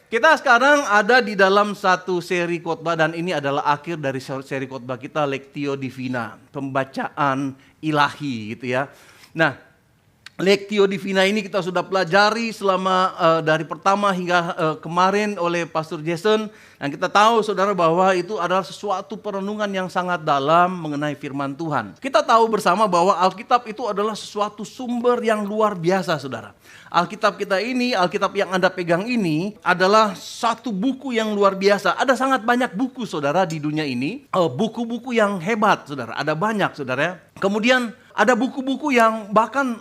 Kita sekarang ada di dalam satu seri khotbah dan ini adalah akhir dari seri khotbah kita, Lectio Divina, pembacaan ilahi gitu ya. Nah, Lectio Divina ini kita sudah pelajari selama dari pertama hingga kemarin oleh Pastor Jason. Dan kita tahu saudara bahwa itu adalah sesuatu perenungan yang sangat dalam mengenai firman Tuhan. Kita tahu bersama bahwa Alkitab itu adalah sesuatu sumber yang luar biasa saudara. Alkitab kita ini, Alkitab yang Anda pegang ini adalah satu buku yang luar biasa. Ada sangat banyak buku saudara di dunia ini. Buku-buku yang hebat saudara, ada banyak saudara. Kemudian ada buku-buku yang bahkan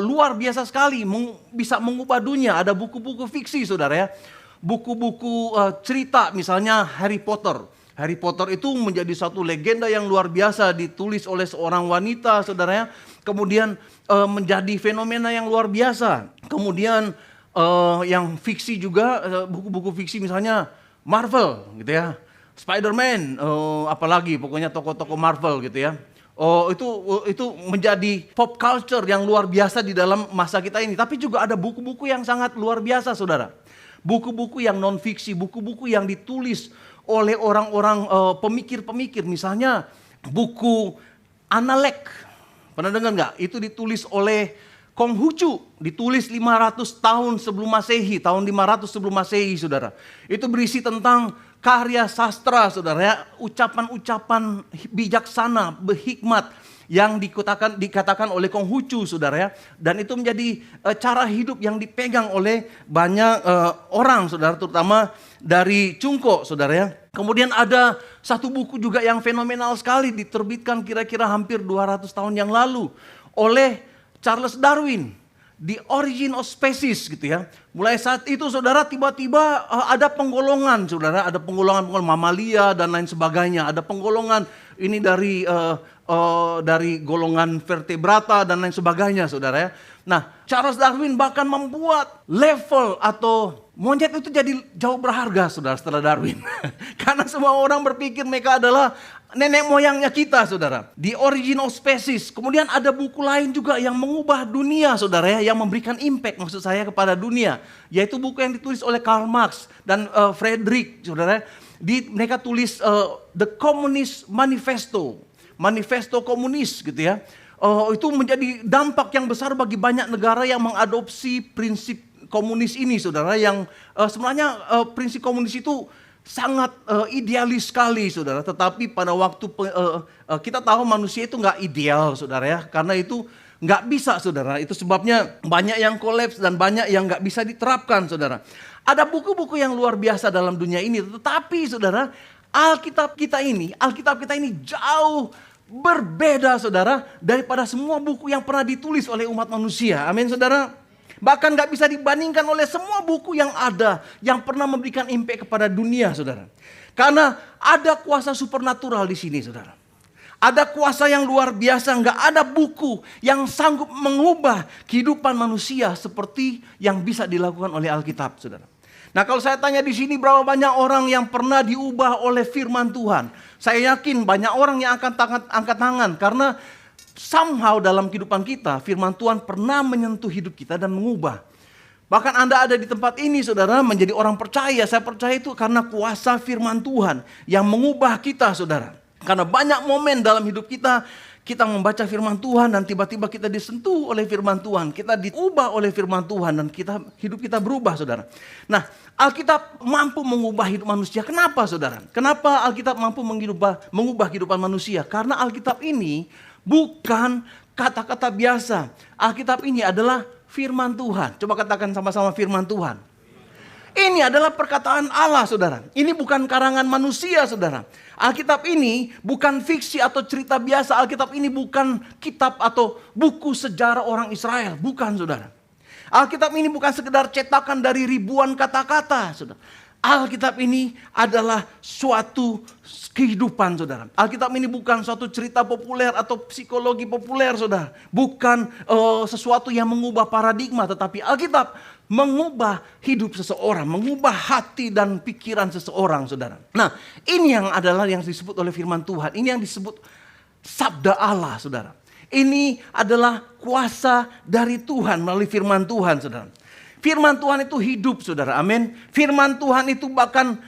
luar biasa sekali, bisa mengubah dunia. Ada buku-buku fiksi saudara ya. Buku-buku cerita misalnya Harry Potter. Harry Potter itu menjadi satu legenda yang luar biasa ditulis oleh seorang wanita saudara ya. Kemudian menjadi fenomena yang luar biasa. Kemudian yang fiksi juga, buku-buku fiksi misalnya Marvel gitu ya. Spider-Man, apalagi pokoknya tokoh-tokoh Marvel gitu ya. Itu menjadi pop culture yang luar biasa di dalam masa kita ini. Tapi juga ada buku-buku yang sangat luar biasa saudara. Buku-buku yang non-fiksi, buku-buku yang ditulis oleh orang-orang pemikir-pemikir. Misalnya buku Analek, pernah dengar nggak? Itu ditulis oleh Konghucu, ditulis 500 tahun sebelum Masehi, tahun 500 sebelum Masehi saudara. Itu berisi tentang karya sastra saudara ya, ucapan-ucapan bijaksana, berhikmat yang dikatakan oleh Konghucu saudara ya. Dan itu menjadi cara hidup yang dipegang oleh banyak orang saudara, terutama dari Cungko saudara ya. Kemudian ada satu buku juga yang fenomenal sekali, diterbitkan kira-kira hampir 200 tahun yang lalu oleh Charles Darwin, The Origin of Species gitu ya. Mulai saat itu saudara tiba-tiba ada penggolongan saudara, ada penggolongan mamalia dan lain sebagainya. Ada penggolongan ini dari golongan vertebrata dan lain sebagainya saudara ya. Nah, Charles Darwin bahkan membuat level atau monyet itu jadi jauh berharga saudara setelah Darwin. Karena semua orang berpikir mereka adalah nenek moyangnya kita saudara. The Origin of Species. Kemudian ada buku lain juga yang mengubah dunia saudara ya, yang memberikan impact maksud saya kepada dunia. Yaitu buku yang ditulis oleh Karl Marx dan Friedrich saudara. Mereka tulis The Communist Manifesto. Manifesto komunis gitu ya. Itu menjadi dampak yang besar bagi banyak negara yang mengadopsi prinsip komunis ini saudara. Yang sebenarnya prinsip komunis itu sangat idealis sekali saudara. Tetapi pada waktu kita tahu manusia itu nggak ideal saudara ya. Karena itu nggak bisa saudara. Itu sebabnya banyak yang kolaps dan banyak yang nggak bisa diterapkan saudara. Ada buku-buku yang luar biasa dalam dunia ini. Tetapi saudara, Alkitab kita ini jauh berbeda saudara daripada semua buku yang pernah ditulis oleh umat manusia. Amin saudara. Bahkan gak bisa dibandingkan oleh semua buku yang ada yang pernah memberikan impact kepada dunia saudara. Karena ada kuasa supernatural di sini saudara. Ada kuasa yang luar biasa, gak ada buku yang sanggup mengubah kehidupan manusia seperti yang bisa dilakukan oleh Alkitab saudara. Nah, kalau saya tanya di sini berapa banyak orang yang pernah diubah oleh firman Tuhan? Saya yakin banyak orang yang akan angkat tangan karena somehow dalam kehidupan kita firman Tuhan pernah menyentuh hidup kita dan mengubah. Bahkan Anda ada di tempat ini saudara menjadi orang percaya. Saya percaya itu karena kuasa firman Tuhan yang mengubah kita saudara. Karena banyak momen dalam hidup kita membaca firman Tuhan dan tiba-tiba kita disentuh oleh firman Tuhan. Kita diubah oleh firman Tuhan dan hidup kita berubah saudara. Nah, Alkitab mampu mengubah hidup manusia. Kenapa saudara? Kenapa Alkitab mampu mengubah kehidupan manusia? Karena Alkitab ini bukan kata-kata biasa. Alkitab ini adalah firman Tuhan. Coba katakan sama-sama firman Tuhan. Ini adalah perkataan Allah saudara. Ini bukan karangan manusia saudara. Alkitab ini bukan fiksi atau cerita biasa. Alkitab ini bukan kitab atau buku sejarah orang Israel. Bukan saudara. Alkitab ini bukan sekedar cetakan dari ribuan kata-kata saudara. Alkitab ini adalah suatu kehidupan saudara. Alkitab ini bukan suatu cerita populer atau psikologi populer saudara. Bukan sesuatu yang mengubah paradigma. Tetapi Alkitab mengubah hidup seseorang, mengubah hati dan pikiran seseorang saudara. Nah, ini yang adalah yang disebut oleh firman Tuhan. Ini yang disebut sabda Allah saudara. Ini adalah kuasa dari Tuhan melalui firman Tuhan saudara. Firman Tuhan itu hidup, saudara. Amin. Firman Tuhan itu bahkan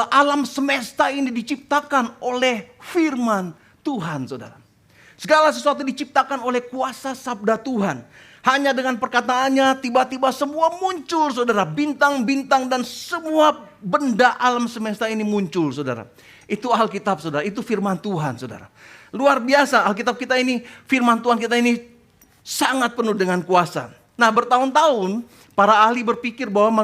alam semesta ini diciptakan oleh firman Tuhan, saudara. Segala sesuatu diciptakan oleh kuasa sabda Tuhan. Hanya dengan perkataannya tiba-tiba semua muncul, saudara. Bintang-bintang dan semua benda alam semesta ini muncul, saudara. Itu Alkitab, saudara. Itu firman Tuhan, saudara. Luar biasa Alkitab kita ini, firman Tuhan kita ini sangat penuh dengan kuasa. Nah, bertahun-tahun para ahli berpikir bahwa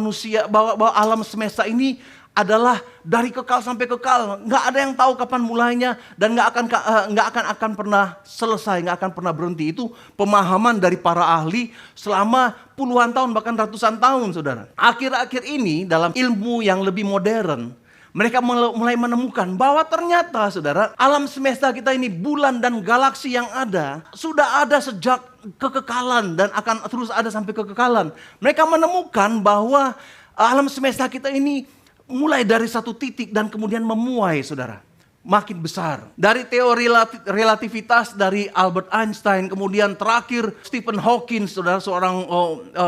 bahwa alam semesta ini adalah dari kekal sampai kekal. Nggak ada yang tahu kapan mulainya dan nggak akan pernah selesai, nggak akan pernah berhenti. Itu pemahaman dari para ahli selama puluhan tahun bahkan ratusan tahun, saudara. Akhir-akhir ini dalam ilmu yang lebih modern, mereka mulai menemukan bahwa ternyata, saudara, alam semesta kita ini, bulan dan galaksi yang ada, sudah ada sejak kekekalan dan akan terus ada sampai kekekalan. Mereka menemukan bahwa alam semesta kita ini mulai dari satu titik dan kemudian memuai, saudara. Makin besar. Dari teori relativitas dari Albert Einstein, kemudian terakhir Stephen Hawking, saudara, seorang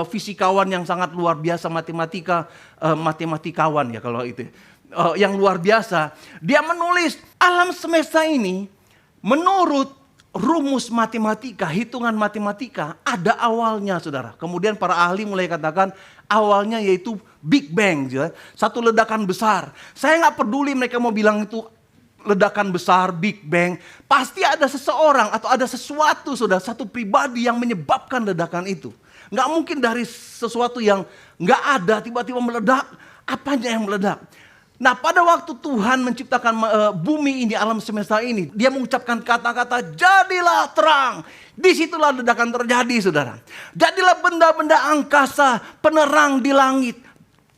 fisikawan yang sangat luar biasa, matematikawan ya kalau itu. Yang luar biasa. Dia menulis alam semesta ini menurut rumus matematika, hitungan matematika ada awalnya, saudara. Kemudian para ahli mulai katakan awalnya yaitu Big Bang, satu ledakan besar. Saya nggak peduli mereka mau bilang itu ledakan besar, Big Bang. Pasti ada seseorang atau ada sesuatu, saudara, satu pribadi yang menyebabkan ledakan itu. Nggak mungkin dari sesuatu yang nggak ada tiba-tiba meledak. Apanya yang meledak? Nah, pada waktu Tuhan menciptakan bumi ini, alam semesta ini, dia mengucapkan kata-kata, jadilah terang. Disitulah ledakan terjadi, saudara. Jadilah benda-benda angkasa, penerang di langit.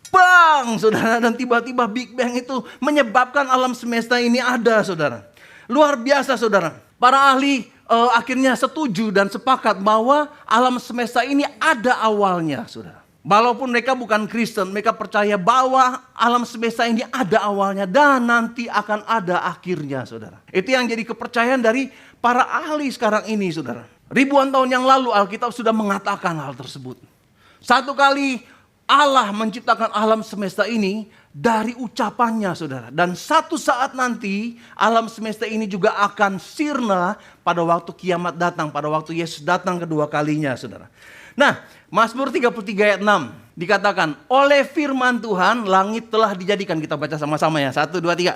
Bang, saudara. Dan tiba-tiba Big Bang itu menyebabkan alam semesta ini ada, saudara. Luar biasa, saudara. Para ahli akhirnya setuju dan sepakat bahwa alam semesta ini ada awalnya, saudara. Walaupun mereka bukan Kristen, mereka percaya bahwa alam semesta ini ada awalnya dan nanti akan ada akhirnya, saudara. Itu yang jadi kepercayaan dari para ahli sekarang ini, saudara. Ribuan tahun yang lalu Alkitab sudah mengatakan hal tersebut. Satu kali Allah menciptakan alam semesta ini dari ucapannya, saudara. Dan satu saat nanti alam semesta ini juga akan sirna pada waktu kiamat datang, pada waktu Yesus datang kedua kalinya, saudara. Nah, Mazmur 33 ayat 6 dikatakan, oleh firman Tuhan langit telah dijadikan. Kita baca sama-sama ya, 1, 2, 3.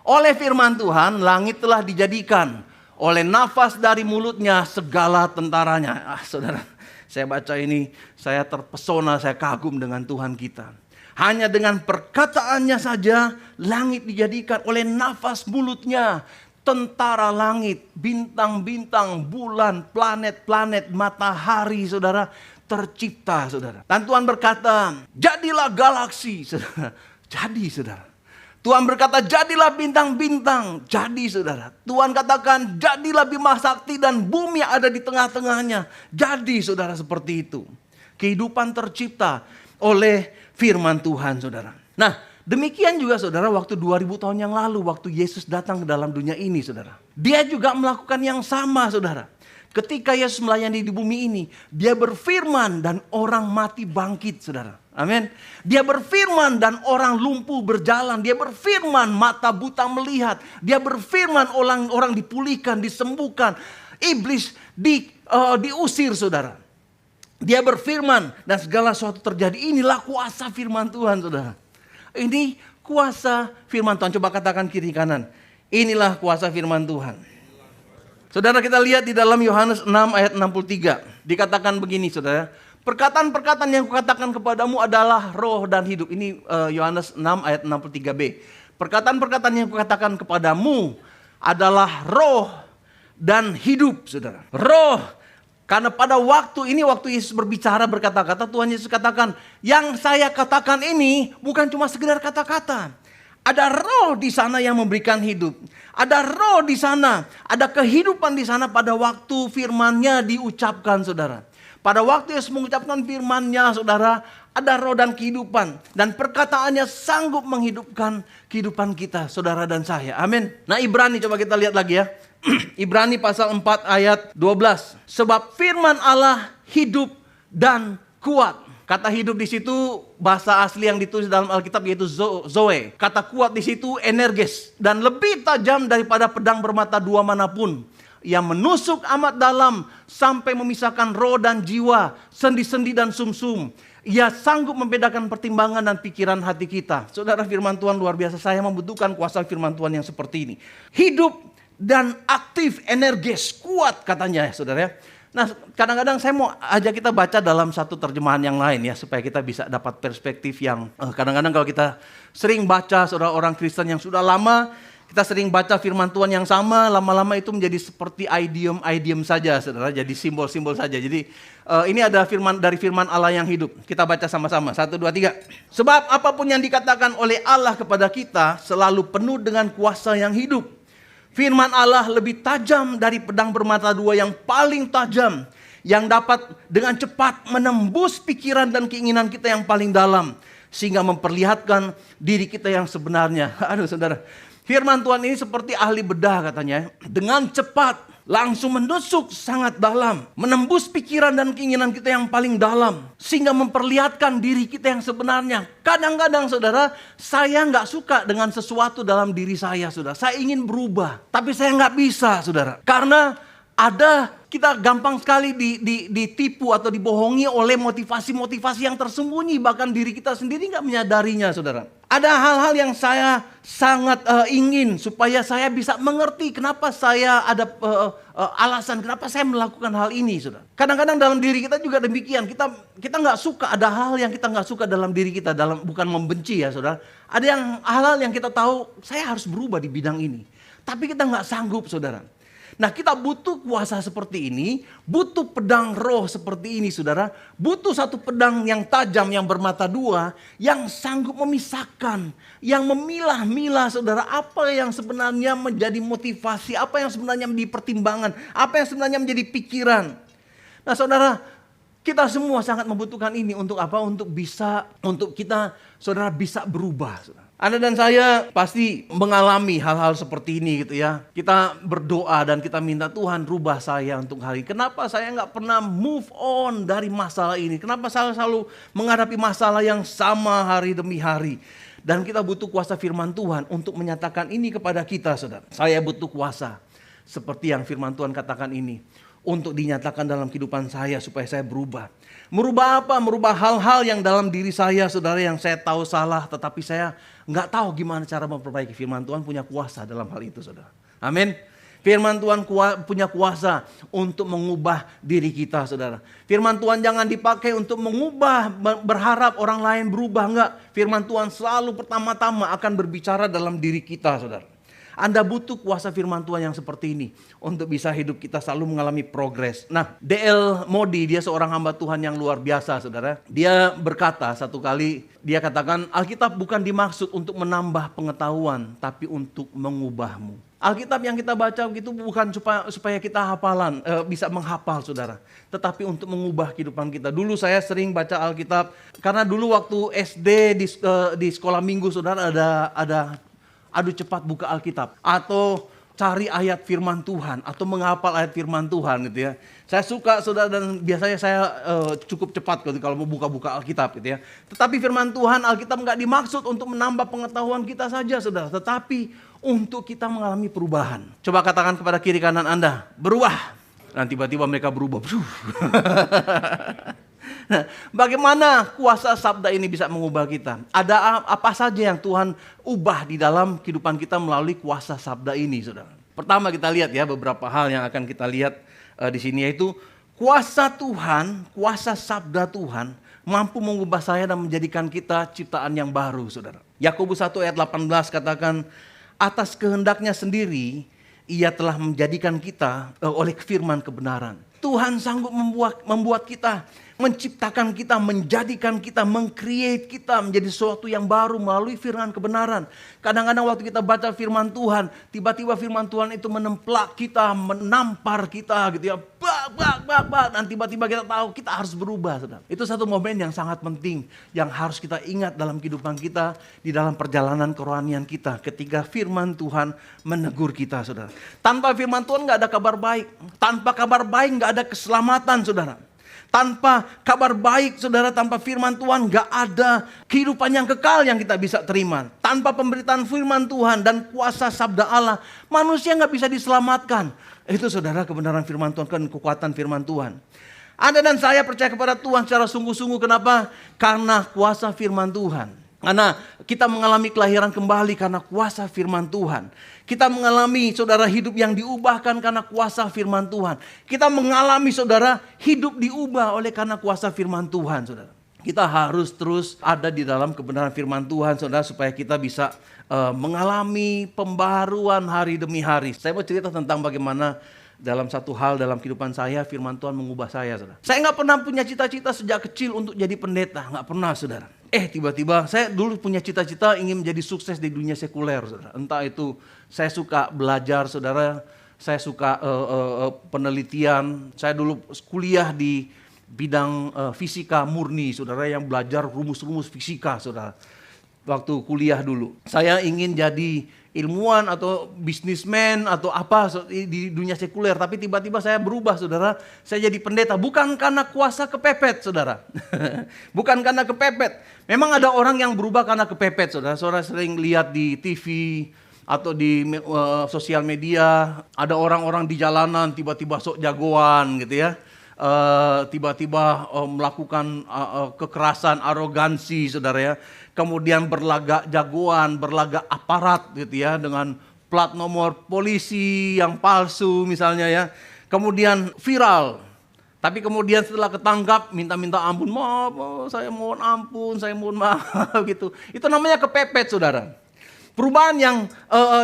Oleh firman Tuhan langit telah dijadikan, oleh nafas dari mulutnya segala tentaranya. Saudara, saya baca ini, saya terpesona, saya kagum dengan Tuhan kita. Hanya dengan perkataannya saja langit dijadikan, oleh nafas mulutnya tentara langit, bintang-bintang, bulan, planet-planet, matahari, saudara, tercipta, saudara. Dan Tuhan berkata, jadilah galaksi, saudara. Jadi, saudara. Tuhan berkata, jadilah bintang-bintang. Jadi, saudara. Tuhan katakan, jadilah Bima Sakti dan bumi ada di tengah-tengahnya. Jadi, saudara, seperti itu. Kehidupan tercipta oleh firman Tuhan, saudara. Nah, demikian juga, saudara, waktu 2000 tahun yang lalu, waktu Yesus datang ke dalam dunia ini, saudara. Dia juga melakukan yang sama, saudara. Ketika Yesus melayani di bumi ini, dia berfirman dan orang mati bangkit, saudara. Amin. Dia berfirman dan orang lumpuh berjalan. Dia berfirman mata buta melihat. Dia berfirman orang dipulihkan, disembuhkan. Iblis diusir, saudara. Dia berfirman dan segala sesuatu terjadi. Inilah kuasa firman Tuhan, saudara. Ini kuasa firman Tuhan. Coba katakan kiri kanan. Inilah kuasa firman Tuhan. Saudara, kita lihat di dalam Yohanes 6 ayat 63. Dikatakan begini, saudara. Perkataan-perkataan yang kukatakan kepadamu adalah roh dan hidup. Ini Yohanes 6 ayat 63b. Perkataan-perkataan yang kukatakan kepadamu adalah roh dan hidup, saudara. Roh. Karena pada waktu ini, waktu Yesus berbicara berkata-kata, Tuhan Yesus katakan, yang saya katakan ini bukan cuma sekedar kata-kata. Ada roh di sana yang memberikan hidup. Ada roh di sana. Ada kehidupan di sana pada waktu firman-Nya diucapkan, saudara. Pada waktu Yesus mengucapkan firman-Nya, saudara, ada roh dan kehidupan. Dan perkataannya sanggup menghidupkan kehidupan kita, saudara dan saya. Amin. Nah, Ibrani coba kita lihat lagi ya. Ibrani pasal 4 ayat 12. Sebab firman Allah hidup dan kuat. Kata hidup di situ bahasa asli yang ditulis dalam Alkitab yaitu zoe. Kata kuat di situ energes, dan lebih tajam daripada pedang bermata dua manapun, yang menusuk amat dalam sampai memisahkan roh dan jiwa, sendi-sendi dan sumsum. Ia sanggup membedakan pertimbangan dan pikiran hati kita. Saudara, firman Tuhan luar biasa. Saya membutuhkan kuasa firman Tuhan yang seperti ini. Hidup dan aktif, energes, kuat katanya ya saudara ya. Nah, kadang-kadang saya mau ajak kita baca dalam satu terjemahan yang lain ya, supaya kita bisa dapat perspektif yang kadang-kadang kalau kita sering baca, saudara, orang Kristen yang sudah lama, kita sering baca firman Tuhan yang sama, lama-lama itu menjadi seperti idiom saja, saudara, jadi simbol-simbol saja. Jadi ini ada dari firman Allah yang hidup. Kita baca sama-sama, 1, 2, 3. Sebab apapun yang dikatakan oleh Allah kepada kita selalu penuh dengan kuasa yang hidup. Firman Allah lebih tajam dari pedang bermata dua yang paling tajam, yang dapat dengan cepat menembus pikiran dan keinginan kita yang paling dalam, sehingga memperlihatkan diri kita yang sebenarnya. Aduh saudara, firman Tuhan ini seperti ahli bedah katanya. Dengan cepat, langsung menusuk sangat dalam, menembus pikiran dan keinginan kita yang paling dalam, sehingga memperlihatkan diri kita yang sebenarnya. Kadang-kadang saudara, saya nggak suka dengan sesuatu dalam diri saya, saudara. Saya ingin berubah, tapi saya nggak bisa, saudara. Karena kita gampang sekali ditipu atau dibohongi oleh motivasi-motivasi yang tersembunyi. Bahkan diri kita sendiri nggak menyadarinya, saudara. Ada hal-hal yang saya sangat ingin supaya saya bisa mengerti kenapa saya ada alasan kenapa saya melakukan hal ini, saudara. Kadang-kadang dalam diri kita juga demikian. Kita nggak suka, ada hal yang kita nggak suka dalam diri kita, bukan membenci ya, saudara. Ada hal-hal yang kita tahu saya harus berubah di bidang ini, tapi kita nggak sanggup, saudara. Nah, kita butuh kuasa seperti ini, butuh pedang roh seperti ini, saudara. Butuh satu pedang yang tajam, yang bermata dua, yang sanggup memisahkan, yang memilah-milah, saudara, apa yang sebenarnya menjadi motivasi, apa yang sebenarnya menjadi pertimbangan, apa yang sebenarnya menjadi pikiran. Nah, saudara, kita semua sangat membutuhkan ini untuk apa? Untuk kita, saudara, bisa berubah, saudara. Anda dan saya pasti mengalami hal-hal seperti ini gitu ya. Kita berdoa dan kita minta Tuhan rubah saya untuk hari ini. Kenapa saya nggak pernah move on dari masalah ini? Kenapa saya selalu menghadapi masalah yang sama hari demi hari? Dan kita butuh kuasa firman Tuhan untuk menyatakan ini kepada kita, saudara. Saya butuh kuasa seperti yang firman Tuhan katakan ini, untuk dinyatakan dalam kehidupan saya supaya saya berubah. Merubah apa? Merubah hal-hal yang dalam diri saya, saudara, yang saya tahu salah, tetapi saya nggak tahu gimana cara memperbaiki. Firman Tuhan punya kuasa dalam hal itu, saudara. Amin. Firman Tuhan punya kuasa untuk mengubah diri kita, saudara. Firman Tuhan jangan dipakai untuk mengubah, berharap orang lain berubah, enggak. Firman Tuhan selalu pertama-tama akan berbicara dalam diri kita, saudara. Anda butuh kuasa firman Tuhan yang seperti ini untuk bisa hidup kita selalu mengalami progres. Nah, D.L. Moody, dia seorang hamba Tuhan yang luar biasa, saudara. Dia berkata satu kali, dia katakan, Alkitab bukan dimaksud untuk menambah pengetahuan, tapi untuk mengubahmu. Alkitab yang kita baca itu bukan supaya kita bisa menghafal, saudara, tetapi untuk mengubah kehidupan kita. Dulu saya sering baca Alkitab, karena dulu waktu SD di sekolah minggu, saudara, ada adu cepat buka Alkitab, atau cari ayat firman Tuhan, atau menghafal ayat firman Tuhan gitu ya. Saya suka, saudara, dan biasanya saya cukup cepat kalau mau buka Alkitab gitu ya. Tetapi firman Tuhan, Alkitab nggak dimaksud untuk menambah pengetahuan kita saja, saudara, tetapi untuk kita mengalami perubahan. Coba katakan kepada kiri kanan Anda, berubah. Dan tiba-tiba mereka berubah. Nah, bagaimana kuasa sabda ini bisa mengubah kita? Ada apa saja yang Tuhan ubah di dalam kehidupan kita melalui kuasa sabda ini, saudara? Pertama kita lihat ya beberapa hal yang akan kita lihat di sini, yaitu kuasa Tuhan, kuasa sabda Tuhan mampu mengubah saya dan menjadikan kita ciptaan yang baru, saudara. Yakobus 1 ayat 18 katakan, atas kehendaknya sendiri Ia telah menjadikan kita oleh firman kebenaran. Tuhan sanggup membuat kita, menciptakan kita, menjadikan kita, meng-create kita menjadi sesuatu yang baru melalui firman kebenaran. Kadang-kadang waktu kita baca firman Tuhan, tiba-tiba firman Tuhan itu menemplak kita, menampar kita gitu ya. Dan tiba-tiba kita tahu kita harus berubah, saudara. Itu satu momen yang sangat penting yang harus kita ingat dalam kehidupan kita, di dalam perjalanan kerohanian kita, ketika firman Tuhan menegur kita, saudara. Tanpa firman Tuhan nggak ada kabar baik. Tanpa kabar baik nggak ada keselamatan, saudara. Tanpa kabar baik saudara, tanpa firman Tuhan gak ada kehidupan yang kekal yang kita bisa terima. Tanpa pemberitaan firman Tuhan dan kuasa sabda Allah, manusia gak bisa diselamatkan. Itu saudara kebenaran firman Tuhan, kan kekuatan firman Tuhan. Anda dan saya percaya kepada Tuhan secara sungguh-sungguh. Kenapa? Karena kuasa firman Tuhan. Karena kita mengalami kelahiran kembali karena kuasa firman Tuhan. Kita mengalami saudara hidup yang diubahkan karena kuasa firman Tuhan. Kita mengalami saudara hidup diubah oleh karena kuasa firman Tuhan saudara. Kita harus terus ada di dalam kebenaran firman Tuhan saudara, supaya kita bisa mengalami pembaharuan hari demi hari. Saya mau cerita tentang bagaimana dalam satu hal dalam kehidupan saya, firman Tuhan mengubah saya saudara. Saya gak pernah punya cita-cita sejak kecil untuk jadi pendeta, gak pernah saudara. Tiba-tiba saya dulu punya cita-cita ingin menjadi sukses di dunia sekuler saudara. Entah itu saya suka belajar saudara, saya suka penelitian. Saya dulu kuliah di bidang fisika murni saudara, yang belajar rumus-rumus fisika saudara. Waktu kuliah dulu saya ingin jadi ilmuwan atau bisnismen atau apa di dunia sekuler. Tapi tiba-tiba saya berubah saudara, saya jadi pendeta. Bukan karena kuasa kepepet saudara. Bukan karena kepepet. Memang ada orang yang berubah karena kepepet saudara. Saudara sering lihat di TV atau di sosial media, ada orang-orang di jalanan tiba-tiba sok jagoan gitu ya. Tiba-tiba melakukan kekerasan, arogansi saudara ya. Kemudian berlagak jagoan, berlagak aparat gitu ya, dengan plat nomor polisi yang palsu misalnya ya. Kemudian viral. Tapi kemudian setelah ketangkap minta-minta ampun, maaf, saya mohon ampun, saya mohon maaf gitu. Itu namanya kepepet saudara. Perubahan yang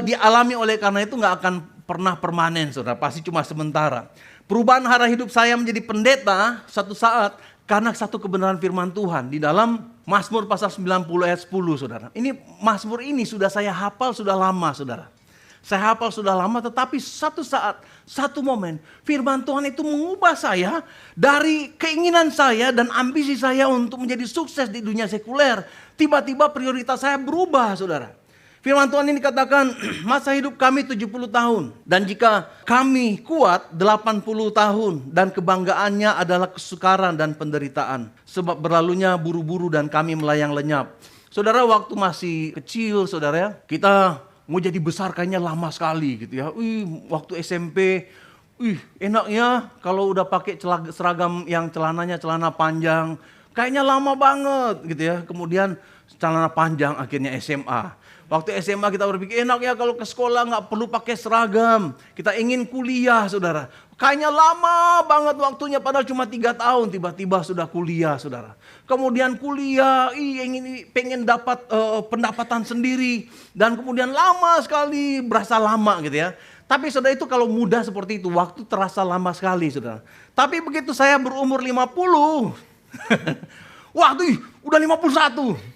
dialami oleh karena itu gak akan pernah permanen saudara, pasti cuma sementara. Perubahan arah hidup saya menjadi pendeta satu saat karena satu kebenaran firman Tuhan di dalam Mazmur pasal 90 ayat 10 saudara. Ini Mazmur ini sudah saya hafal sudah lama saudara. Saya hafal sudah lama, tetapi satu saat, satu momen firman Tuhan itu mengubah saya dari keinginan saya dan ambisi saya untuk menjadi sukses di dunia sekuler. Tiba-tiba prioritas saya berubah saudara. Firman Tuhan ini katakan, masa hidup kami 70 tahun. Dan jika kami kuat 80 tahun. Dan kebanggaannya adalah kesukaran dan penderitaan. Sebab berlalunya buru-buru dan kami melayang lenyap. Saudara, waktu masih kecil saudara ya, kita mau jadi besar kayaknya lama sekali gitu ya. Waktu SMP, enaknya kalau udah pakai seragam yang celananya celana panjang. Kayaknya lama banget gitu ya. Kemudian celana panjang akhirnya SMA. Waktu SMA kita berpikir enak ya kalau ke sekolah gak perlu pakai seragam. Kita ingin kuliah saudara. Kayaknya lama banget waktunya padahal cuma 3 tahun. Tiba-tiba sudah kuliah saudara. Kemudian kuliah, pengen dapat pendapatan sendiri. Dan kemudian lama sekali, berasa lama gitu ya. Tapi saudara itu kalau muda seperti itu, waktu terasa lama sekali saudara. Tapi begitu saya berumur 50, waktu udah 51.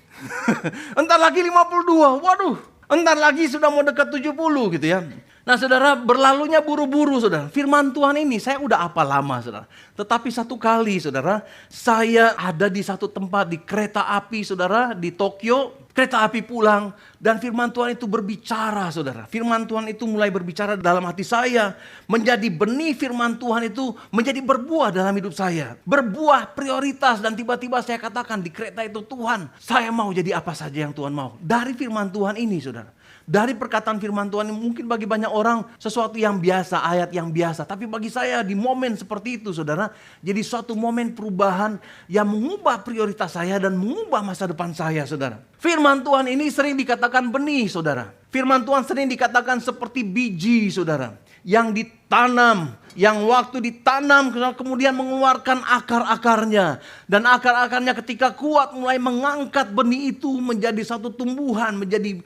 Entar lagi 52, waduh, entar lagi sudah mau dekat 70 gitu ya. Nah saudara, berlalunya buru-buru saudara. Firman Tuhan ini saya udah apa lama saudara. Tetapi satu kali saudara, saya ada di satu tempat di kereta api saudara, di Tokyo. Kereta api pulang dan firman Tuhan itu berbicara saudara. Firman Tuhan itu mulai berbicara dalam hati saya. Menjadi benih firman Tuhan itu menjadi berbuah dalam hidup saya. Berbuah prioritas dan tiba-tiba saya katakan di kereta itu, Tuhan saya mau jadi apa saja yang Tuhan mau. Dari firman Tuhan ini saudara. Dari perkataan firman Tuhan ini mungkin bagi banyak orang sesuatu yang biasa, ayat yang biasa. Tapi bagi saya di momen seperti itu saudara, jadi suatu momen perubahan yang mengubah prioritas saya dan mengubah masa depan saya saudara. Firman Tuhan ini sering dikatakan benih saudara. Firman Tuhan sering dikatakan seperti biji saudara. Yang ditanam, yang waktu ditanam kemudian mengeluarkan akar-akarnya. Dan akar-akarnya ketika kuat mulai mengangkat benih itu menjadi satu tumbuhan, menjadi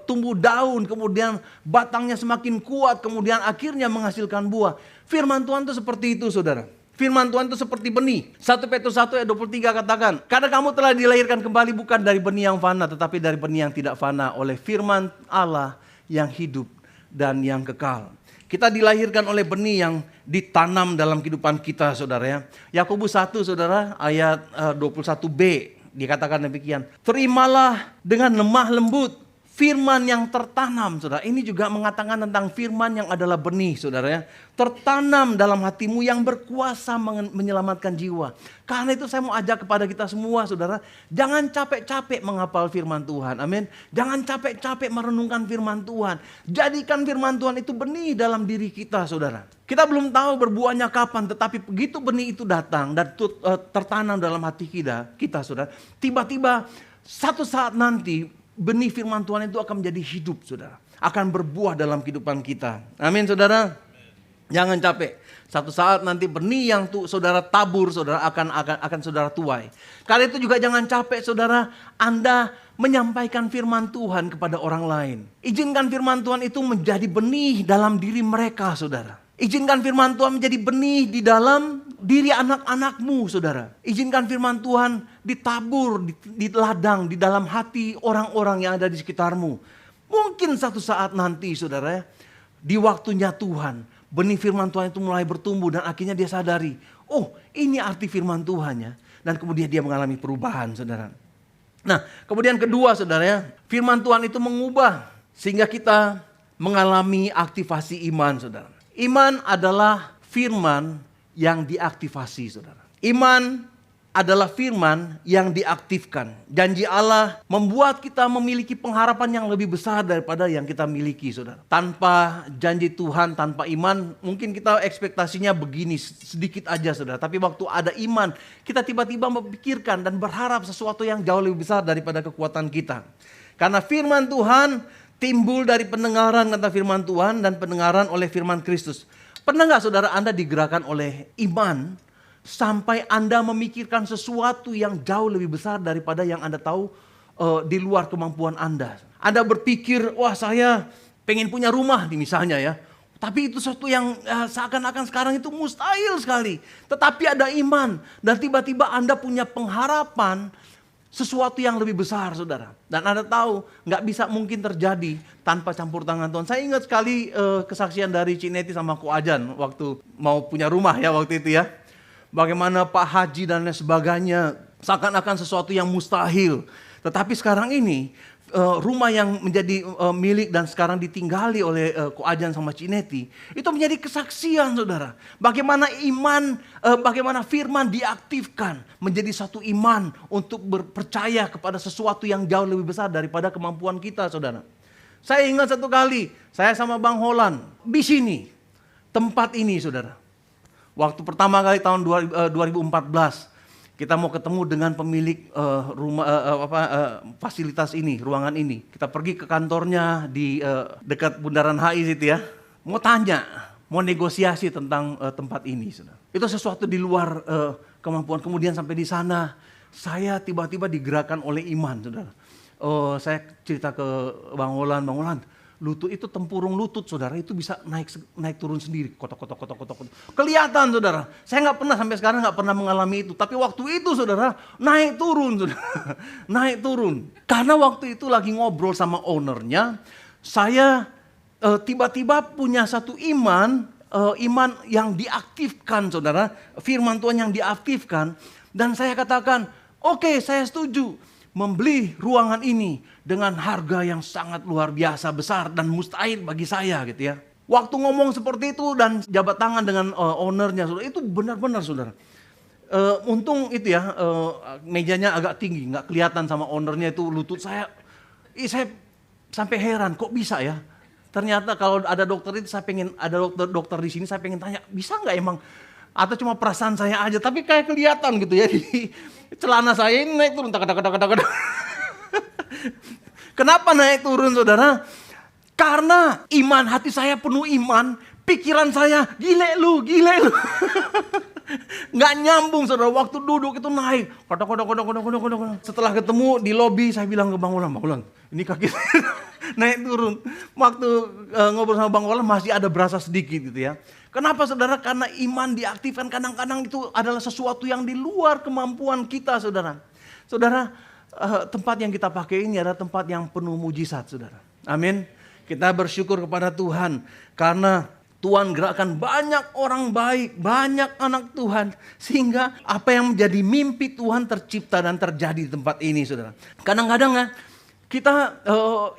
tumbuh daun. Kemudian batangnya semakin kuat, kemudian akhirnya menghasilkan buah. Firman Tuhan itu seperti itu saudara. Firman Tuhan itu seperti benih. 1 Petrus 1 ayat 23 katakan, karena kamu telah dilahirkan kembali bukan dari benih yang fana, tetapi dari benih yang tidak fana oleh firman Allah yang hidup dan yang kekal. Kita dilahirkan oleh benih yang ditanam dalam kehidupan kita saudara ya. Yakobus 1 saudara ayat 21b dikatakan demikian. Terimalah dengan lemah lembut firman yang tertanam, saudara. Ini juga mengatakan tentang firman yang adalah benih, saudara ya. Tertanam dalam hatimu yang berkuasa menyelamatkan jiwa. Karena itu saya mau ajak kepada kita semua, saudara. Jangan capek-capek menghafal firman Tuhan, amin. Jangan capek-capek merenungkan firman Tuhan. Jadikan firman Tuhan itu benih dalam diri kita, saudara. Kita belum tahu berbuahnya kapan, tetapi begitu benih itu datang dan tertanam dalam hati kita, saudara. Tiba-tiba satu saat nanti benih firman Tuhan itu akan menjadi hidup, saudara. Akan berbuah dalam kehidupan kita. Amin, saudara. Jangan capek. Satu saat nanti benih yang saudara tabur, saudara akan saudara tuai. Karena itu juga jangan capek, saudara. Anda menyampaikan firman Tuhan kepada orang lain. Izinkan firman Tuhan itu menjadi benih dalam diri mereka, saudara. Izinkan firman Tuhan menjadi benih di dalam diri anak-anakmu, saudara. Izinkan firman Tuhan ditabur di ladang, di dalam hati orang-orang yang ada di sekitarmu. Mungkin satu saat nanti, saudara, di waktunya Tuhan, benih firman Tuhan itu mulai bertumbuh dan akhirnya dia sadari, oh ini arti firman Tuhan ya. Dan kemudian dia mengalami perubahan, saudara. Nah, kemudian kedua, saudara ya, firman Tuhan itu mengubah sehingga kita mengalami aktivasi iman, saudara. Iman adalah firman yang diaktifasi, saudara. Iman adalah firman yang diaktifkan. Janji Allah membuat kita memiliki pengharapan yang lebih besar daripada yang kita miliki, saudara. Tanpa janji Tuhan, tanpa iman, mungkin kita ekspektasinya begini, sedikit aja, saudara. Tapi waktu ada iman, kita tiba-tiba memikirkan dan berharap sesuatu yang jauh lebih besar daripada kekuatan kita. Karena firman Tuhan timbul dari pendengaran kata firman Tuhan dan pendengaran oleh firman Kristus. Pernah nggak, saudara, Anda digerakkan oleh iman sampai Anda memikirkan sesuatu yang jauh lebih besar daripada yang Anda tahu di luar kemampuan Anda. Anda berpikir, wah saya pengen punya rumah nih misalnya ya. Tapi itu sesuatu yang seakan-akan sekarang itu mustahil sekali. Tetapi ada iman dan tiba-tiba Anda punya pengharapan sesuatu yang lebih besar, saudara. Dan Anda tahu nggak bisa mungkin terjadi tanpa campur tangan Tuhan. Saya ingat sekali kesaksian dari Cineti sama Ko Ajan waktu mau punya rumah ya waktu itu ya. Bagaimana Pak Haji dan lain sebagainya seakan-akan sesuatu yang mustahil. Tetapi sekarang ini rumah yang menjadi milik dan sekarang ditinggali oleh Ko Ajan sama Cineti, itu menjadi kesaksian, saudara. Bagaimana iman, bagaimana firman diaktifkan menjadi satu iman untuk berpercaya kepada sesuatu yang jauh lebih besar daripada kemampuan kita, saudara. Saya ingat satu kali, saya sama Bang Holland di sini, tempat ini, saudara. Waktu pertama kali tahun 2014. Kita mau ketemu dengan pemilik fasilitas ini, ruangan ini. Kita pergi ke kantornya di dekat Bundaran HI situ ya. Mau tanya, mau negosiasi tentang tempat ini, saudara. Itu sesuatu di luar kemampuan. Kemudian sampai di sana, saya tiba-tiba digerakkan oleh iman, saudara. Saya cerita ke Bang Holland, lutut itu tempurung lutut, saudara, itu bisa naik turun sendiri, kotok. Kelihatan, saudara. Saya nggak pernah sampai sekarang nggak pernah mengalami itu. Tapi waktu itu, saudara, naik turun, saudara, naik turun. Karena waktu itu lagi ngobrol sama ownernya, saya tiba-tiba punya satu iman yang diaktifkan, saudara, firman Tuhan yang diaktifkan, dan saya katakan, oke, saya setuju membeli ruangan ini dengan harga yang sangat luar biasa besar dan mustahil bagi saya gitu ya. Waktu ngomong seperti itu dan jabat tangan dengan ownernya, saudara, itu benar-benar, saudara. Untung itu ya, mejanya agak tinggi, nggak kelihatan sama ownernya itu lutut saya. Saya sampai heran, kok bisa ya? Ternyata kalau ada dokter itu, saya pengen ada dokter di sini, saya pengen tanya, bisa nggak emang? Atau cuma perasaan saya aja, tapi kayak kelihatan gitu ya di celana saya ini naik turun, Kenapa naik turun, saudara? Karena iman, hati saya penuh iman, pikiran saya gile lu. Nggak nyambung, saudara. Waktu duduk itu naik, kodok. Setelah ketemu di lobi, saya bilang ke Bang Holland, ini kaki saya naik turun. Waktu ngobrol sama Bang Holland masih ada berasa sedikit gitu ya. Kenapa, saudara? Karena iman diaktifkan kadang-kadang itu adalah sesuatu yang di luar kemampuan kita, saudara. Saudara, tempat yang kita pakai ini adalah tempat yang penuh mujizat, saudara. Amin. Kita bersyukur kepada Tuhan karena Tuhan gerakkan banyak orang baik, banyak anak Tuhan, sehingga apa yang menjadi mimpi Tuhan tercipta dan terjadi di tempat ini, saudara. Kadang-kadang ya, Kita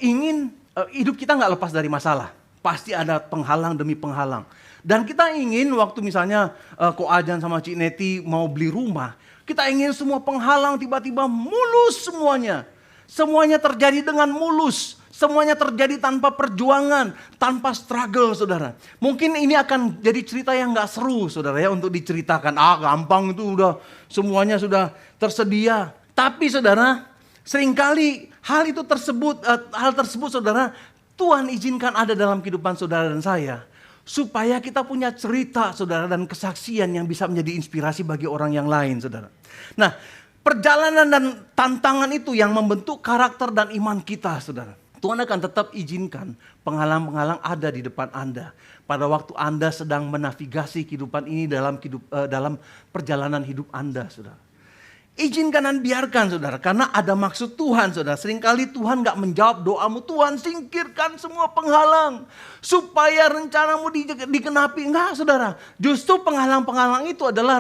ingin hidup kita nggak lepas dari masalah. Pasti ada penghalang demi penghalang. Dan kita ingin waktu misalnya Ko Ajan sama Cik Neti mau beli rumah, kita ingin semua penghalang tiba-tiba mulus semuanya. Semuanya terjadi dengan mulus. Semuanya terjadi tanpa perjuangan, tanpa struggle, saudara. Mungkin ini akan jadi cerita yang gak seru, saudara ya, untuk diceritakan. Gampang itu udah, semuanya sudah tersedia. Tapi saudara, seringkali hal tersebut saudara, Tuhan izinkan ada dalam kehidupan saudara dan saya. Supaya kita punya cerita, saudara, dan kesaksian yang bisa menjadi inspirasi bagi orang yang lain, saudara. Nah, perjalanan dan tantangan itu yang membentuk karakter dan iman kita, saudara. Tuhan akan tetap izinkan penghalang-penghalang ada di depan Anda. Pada waktu Anda sedang menavigasi kehidupan ini dalam perjalanan hidup Anda, saudara. Izinkan dan biarkan, saudara, karena ada maksud Tuhan, saudara. Seringkali Tuhan gak menjawab doamu. Tuhan singkirkan semua penghalang supaya rencanamu dikenapi. Enggak, saudara. Justru penghalang-penghalang itu adalah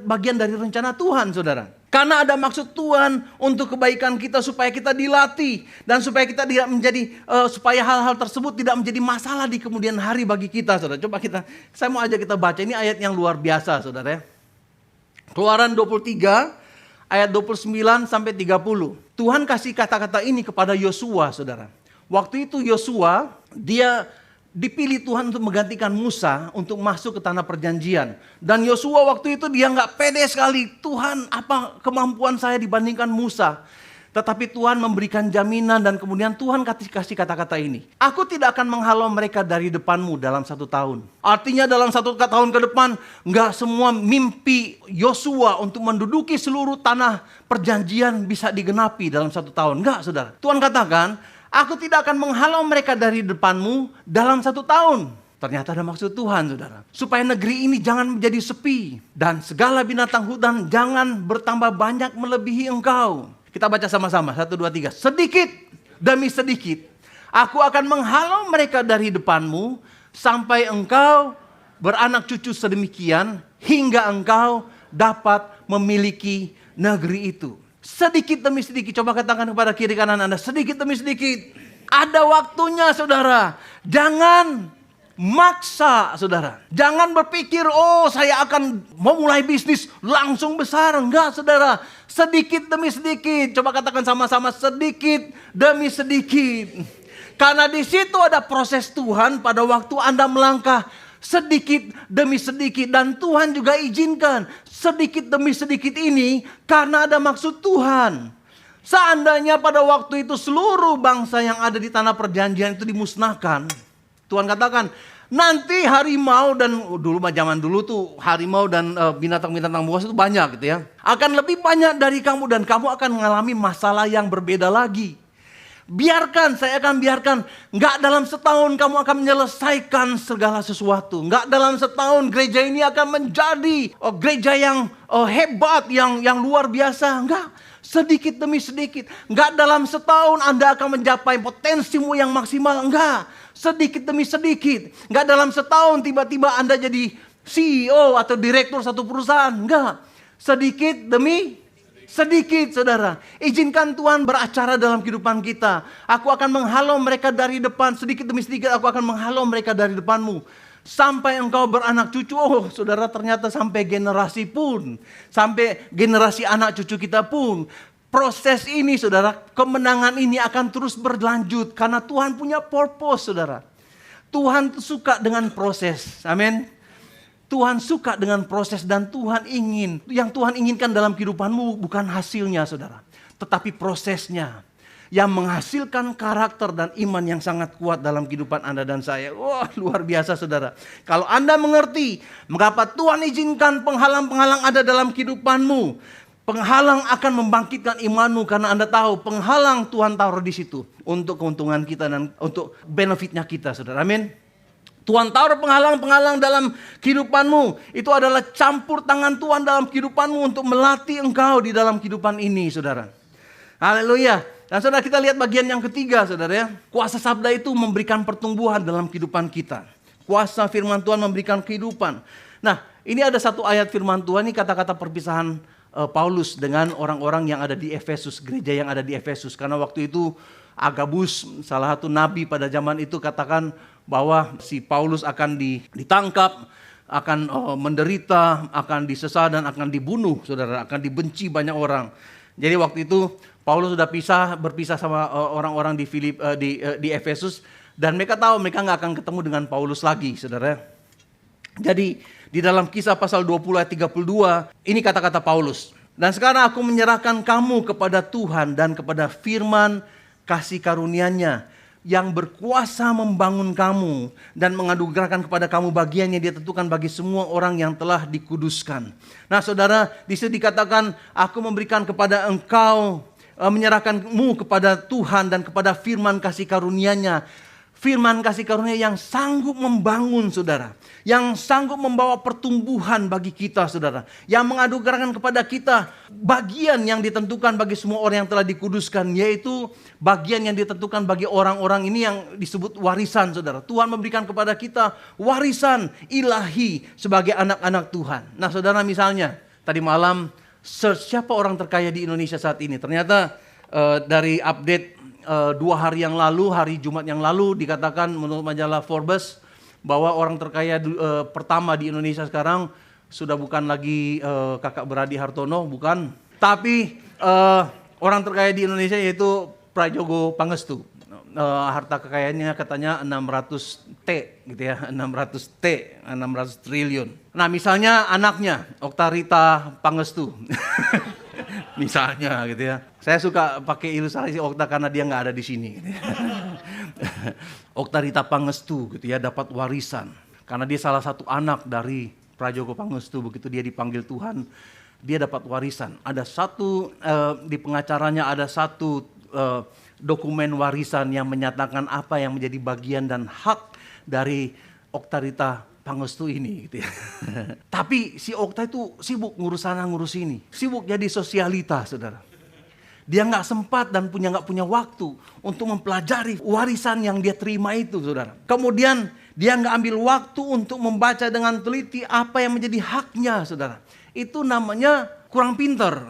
bagian dari rencana Tuhan, saudara. Karena ada maksud Tuhan untuk kebaikan kita supaya kita dilatih dan supaya kita tidak menjadi supaya hal-hal tersebut tidak menjadi masalah di kemudian hari bagi kita, saudara. Coba saya mau ajak kita baca ini ayat yang luar biasa, saudara ya. Keluaran 23 ayat 29 sampai 30. Tuhan kasih kata-kata ini kepada Yosua, saudara. Waktu itu Yosua dia dipilih Tuhan untuk menggantikan Musa untuk masuk ke tanah perjanjian. Dan Yosua waktu itu dia nggak pede sekali. Tuhan, apa kemampuan saya dibandingkan Musa? Tetapi Tuhan memberikan jaminan dan kemudian Tuhan kasih kata-kata ini. Aku tidak akan menghalau mereka dari depanmu dalam 1 tahun. Artinya dalam 1 tahun ke depan nggak semua mimpi Yosua untuk menduduki seluruh tanah perjanjian bisa digenapi dalam 1 tahun. Nggak, saudara. Tuhan katakan, aku tidak akan menghalau mereka dari depanmu dalam 1 tahun. Ternyata ada maksud Tuhan, saudara. Supaya negeri ini jangan menjadi sepi. Dan segala binatang hutan jangan bertambah banyak melebihi engkau. Kita baca sama-sama. 1, 2, 3. Sedikit demi sedikit. Aku akan menghalau mereka dari depanmu. Sampai engkau beranak cucu sedemikian. Hingga engkau dapat memiliki negeri itu. Sedikit demi sedikit. Coba katakan kepada kiri kanan Anda. Sedikit demi sedikit. Ada waktunya, saudara. Jangan maksa, saudara. Jangan berpikir, saya akan memulai bisnis langsung besar. Enggak, saudara. Sedikit demi sedikit. Coba katakan sama-sama, sedikit demi sedikit. Karena di situ ada proses Tuhan pada waktu Anda melangkah. Sedikit demi sedikit. Dan Tuhan juga izinkan sedikit demi sedikit ini karena ada maksud Tuhan. Seandainya pada waktu itu seluruh bangsa yang ada di tanah perjanjian itu dimusnahkan. Tuhan katakan, nanti harimau dan zaman dulu tuh harimau dan binatang-binatang buas itu banyak gitu ya. Akan lebih banyak dari kamu dan kamu akan mengalami masalah yang berbeda lagi. Biarkan, saya akan biarkan. Enggak dalam setahun kamu akan menyelesaikan segala sesuatu. Enggak dalam setahun gereja ini akan menjadi gereja yang hebat, yang luar biasa. Enggak. Sedikit demi sedikit. Enggak dalam setahun Anda akan mencapai potensimu yang maksimal. Enggak. Sedikit demi sedikit. Enggak dalam setahun tiba-tiba Anda jadi CEO atau direktur satu perusahaan. Enggak. Sedikit demi sedikit, saudara. Izinkan Tuhan beracara dalam kehidupan kita. Aku akan menghalau mereka dari depan. Sedikit demi sedikit aku akan menghalau mereka dari depanmu. Sampai engkau beranak cucu. Saudara, ternyata sampai generasi pun. Sampai generasi anak cucu kita pun. Proses ini, saudara, kemenangan ini akan terus berlanjut. Karena Tuhan punya purpose, saudara. Tuhan suka dengan proses. Amin. Tuhan suka dengan proses dan Tuhan ingin. Yang Tuhan inginkan dalam kehidupanmu bukan hasilnya, saudara. Tetapi prosesnya. Yang menghasilkan karakter dan iman yang sangat kuat dalam kehidupan Anda dan saya. Wah, luar biasa, saudara. Kalau Anda mengerti mengapa Tuhan izinkan penghalang-penghalang ada dalam kehidupanmu. Penghalang akan membangkitkan imanmu karena Anda tahu penghalang Tuhan taruh di situ. Untuk keuntungan kita dan untuk benefitnya kita, saudara. Amin. Tuhan taruh penghalang-penghalang dalam kehidupanmu. Itu adalah campur tangan Tuhan dalam kehidupanmu untuk melatih engkau di dalam kehidupan ini, saudara. Haleluya. Dan saudara, kita lihat bagian yang ketiga, saudara ya. Kuasa sabda itu memberikan pertumbuhan dalam kehidupan kita. Kuasa firman Tuhan memberikan kehidupan. Nah, ini ada satu ayat firman Tuhan, ini kata-kata perpisahan Paulus dengan orang-orang yang ada di Efesus, gereja yang ada di Efesus. Karena waktu itu Agabus, salah satu nabi pada zaman itu, katakan bahwa si Paulus akan ditangkap, akan menderita, akan disesat dan akan dibunuh, saudara, akan dibenci banyak orang. Jadi waktu itu Paulus sudah berpisah sama orang-orang di Efesus, dan mereka tahu mereka nggak akan ketemu dengan Paulus lagi, saudara. Jadi di dalam Kisah pasal 20 ayat 32, ini kata-kata Paulus. Dan sekarang aku menyerahkan kamu kepada Tuhan dan kepada firman kasih karunia-Nya yang berkuasa membangun kamu dan menganugerahkan kepada kamu bagian yang dia tentukan bagi semua orang yang telah dikuduskan. Nah saudara, di situ dikatakan, aku memberikan kepada engkau, menyerahkanmu kepada Tuhan dan kepada firman kasih karunia-Nya. Firman kasih karunia yang sanggup membangun, saudara. Yang sanggup membawa pertumbuhan bagi kita, saudara. Yang menganugerahkan kepada kita bagian yang ditentukan bagi semua orang yang telah dikuduskan. Yaitu bagian yang ditentukan bagi orang-orang ini yang disebut warisan, saudara. Tuhan memberikan kepada kita warisan ilahi sebagai anak-anak Tuhan. Nah saudara, misalnya tadi malam siapa orang terkaya di Indonesia saat ini? Ternyata dari update 2 hari yang lalu, hari Jumat yang lalu, dikatakan menurut majalah Forbes bahwa orang terkaya pertama di Indonesia sekarang sudah bukan lagi kakak beradik Hartono, bukan. Tapi orang terkaya di Indonesia yaitu Prajogo Pangestu. Harta kekayaannya katanya 600 T gitu ya, 600 triliun. Nah misalnya anaknya Oktarita Pangestu. Misalnya gitu ya. Saya suka pakai ilustrasi Okta karena dia nggak ada di sini. Gitu ya. Oktarita Pangestu gitu ya, dapat warisan karena dia salah satu anak dari Prajogo Pangestu. Begitu dia dipanggil Tuhan, dia dapat warisan. Ada satu di pengacaranya ada satu dokumen warisan yang menyatakan apa yang menjadi bagian dan hak dari Oktarita Pangestu ini gitu ya. Tapi si Okta itu sibuk ngurus sana ngurus ini, sibuk jadi sosialita, saudara. Dia nggak sempat dan nggak punya waktu untuk mempelajari warisan yang dia terima itu, saudara. Kemudian dia nggak ambil waktu untuk membaca dengan teliti apa yang menjadi haknya, saudara. Itu namanya kurang pintar.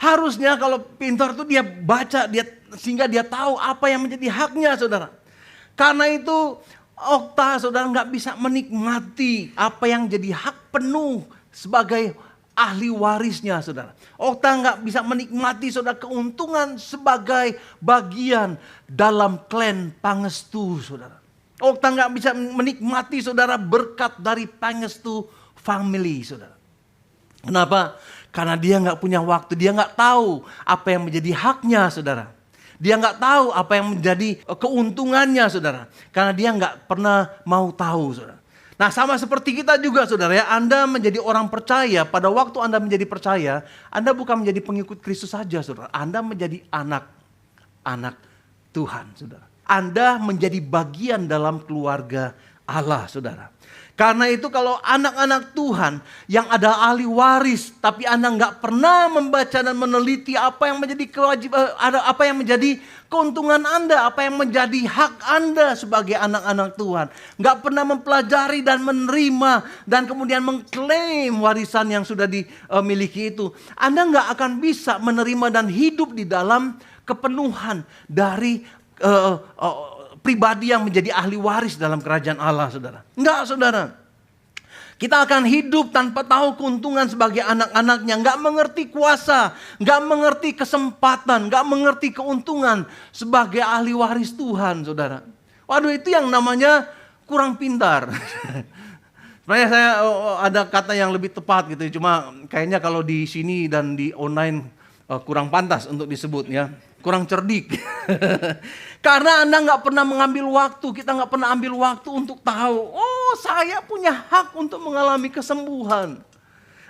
Harusnya kalau pintar tuh dia baca, sehingga dia tahu apa yang menjadi haknya, saudara. Karena itu Okta, saudara, nggak bisa menikmati apa yang jadi hak penuh sebagai ahli warisnya, saudara. Okta nggak bisa menikmati, saudara, keuntungan sebagai bagian dalam klan Pangestu, saudara. Okta nggak bisa menikmati, saudara, berkat dari Pangestu family, saudara. Kenapa? Karena dia nggak punya waktu, dia nggak tahu apa yang menjadi haknya, saudara. Dia nggak tahu apa yang menjadi keuntungannya, saudara. Karena dia nggak pernah mau tahu, saudara. Nah sama seperti kita juga, saudara ya. Anda menjadi orang percaya, pada waktu Anda menjadi percaya, Anda bukan menjadi pengikut Kristus saja, saudara. Anda menjadi anak Tuhan, saudara. Anda menjadi bagian dalam keluarga Allah, saudara. Karena itu kalau anak-anak Tuhan yang ada ahli waris, tapi Anda nggak pernah membaca dan meneliti apa yang menjadi kewajiban, apa yang menjadi keuntungan Anda, apa yang menjadi hak Anda sebagai anak-anak Tuhan, nggak pernah mempelajari dan menerima dan kemudian mengklaim warisan yang sudah dimiliki itu, Anda nggak akan bisa menerima dan hidup di dalam kepenuhan dari pribadi yang menjadi ahli waris dalam kerajaan Allah, saudara. Enggak, saudara. Kita akan hidup tanpa tahu keuntungan sebagai anak-anaknya. Enggak mengerti kuasa, enggak mengerti kesempatan, enggak mengerti keuntungan sebagai ahli waris Tuhan, saudara. Waduh, itu yang namanya kurang pintar. Sebenarnya saya ada kata yang lebih tepat gitu. Cuma kayaknya kalau di sini dan di online kurang pantas untuk disebut ya. Kurang cerdik. Karena Anda nggak pernah mengambil waktu, kita nggak pernah ambil waktu untuk tahu, oh saya punya hak untuk mengalami kesembuhan.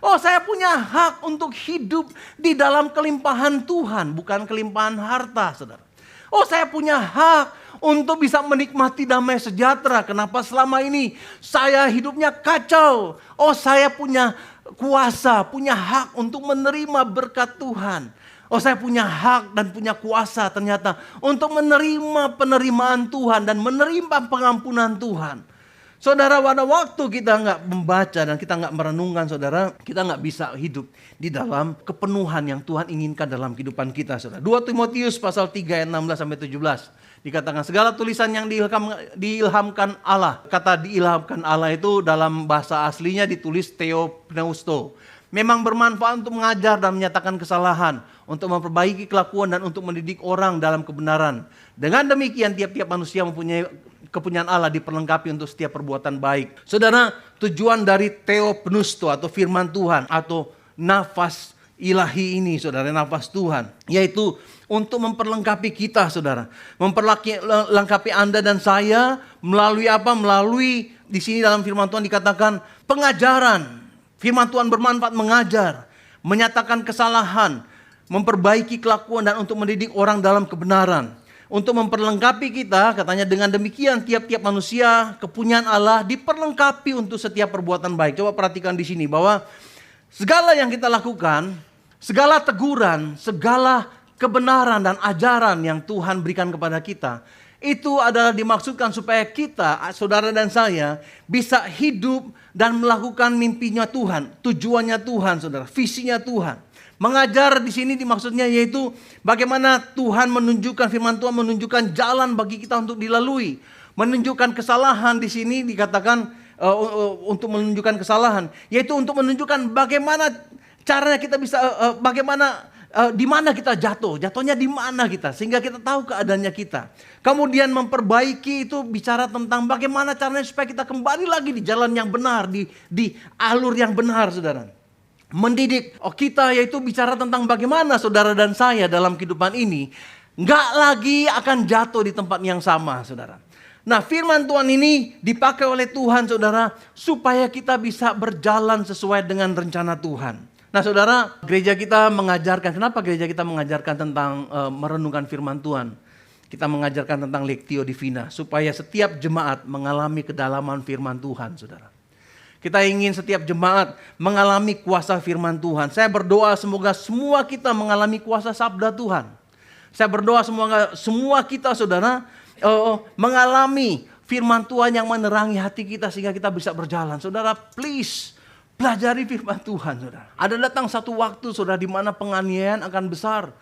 Oh saya punya hak untuk hidup di dalam kelimpahan Tuhan, bukan kelimpahan harta, saudara. Oh saya punya hak untuk bisa menikmati damai sejahtera. Kenapa selama ini saya hidupnya kacau? Oh saya punya kuasa, punya hak untuk menerima berkat Tuhan. Oh saya punya hak dan punya kuasa ternyata untuk menerima penerimaan Tuhan dan menerima pengampunan Tuhan. Saudara, pada waktu kita nggak membaca dan kita nggak merenungkan, saudara, kita nggak bisa hidup di dalam kepenuhan yang Tuhan inginkan dalam kehidupan kita, saudara. 2 Timotius pasal 3 ayat 16 sampai 17. Dikatakan segala tulisan yang diilhamkan Allah. Kata diilhamkan Allah itu dalam bahasa aslinya ditulis theopneusto. Memang bermanfaat untuk mengajar dan menyatakan kesalahan, untuk memperbaiki kelakuan dan untuk mendidik orang dalam kebenaran. Dengan demikian tiap-tiap manusia mempunyai kepunyaan Allah, diperlengkapi untuk setiap perbuatan baik. Saudara, tujuan dari theopneusto atau firman Tuhan atau nafas ilahi ini, saudara, nafas Tuhan, yaitu untuk memperlengkapi kita, saudara. Memperlengkapi Anda dan saya melalui apa? Melalui di sini dalam firman Tuhan dikatakan pengajaran. Firman Tuhan bermanfaat mengajar, menyatakan kesalahan, memperbaiki kelakuan dan untuk mendidik orang dalam kebenaran. Untuk memperlengkapi kita, katanya dengan demikian tiap-tiap manusia kepunyaan Allah diperlengkapi untuk setiap perbuatan baik. Coba perhatikan di sini bahwa segala yang kita lakukan, segala teguran, segala kebenaran dan ajaran yang Tuhan berikan kepada kita, itu adalah dimaksudkan supaya kita, saudara dan saya, bisa hidup dan melakukan mimpinya Tuhan, tujuannya Tuhan, saudara, visinya Tuhan. Mengajar di sini dimaksudnya yaitu bagaimana Tuhan menunjukkan, firman Tuhan menunjukkan jalan bagi kita untuk dilalui. Menunjukkan kesalahan di sini dikatakan untuk menunjukkan kesalahan, yaitu untuk menunjukkan bagaimana caranya kita bisa, di mana kita jatuhnya di mana kita, sehingga kita tahu keadaannya kita. Kemudian memperbaiki itu bicara tentang bagaimana caranya supaya kita kembali lagi di jalan yang benar, di alur yang benar, saudara. Mendidik kita yaitu bicara tentang bagaimana saudara dan saya dalam kehidupan ini nggak lagi akan jatuh di tempat yang sama, saudara. Nah, firman Tuhan ini dipakai oleh Tuhan, saudara, supaya kita bisa berjalan sesuai dengan rencana Tuhan. Nah, saudara, gereja kita mengajarkan, kenapa gereja kita mengajarkan tentang merenungkan firman Tuhan? Kita mengajarkan tentang Lectio Divina, supaya setiap jemaat mengalami kedalaman firman Tuhan, saudara. Kita ingin setiap jemaat mengalami kuasa firman Tuhan. Saya berdoa semoga semua kita mengalami kuasa sabda Tuhan. Saya berdoa semua kita, saudara, mengalami firman Tuhan yang menerangi hati kita sehingga kita bisa berjalan. Saudara, please pelajari firman Tuhan, saudara. Ada datang satu waktu, saudara, di mana penganiayaan akan besar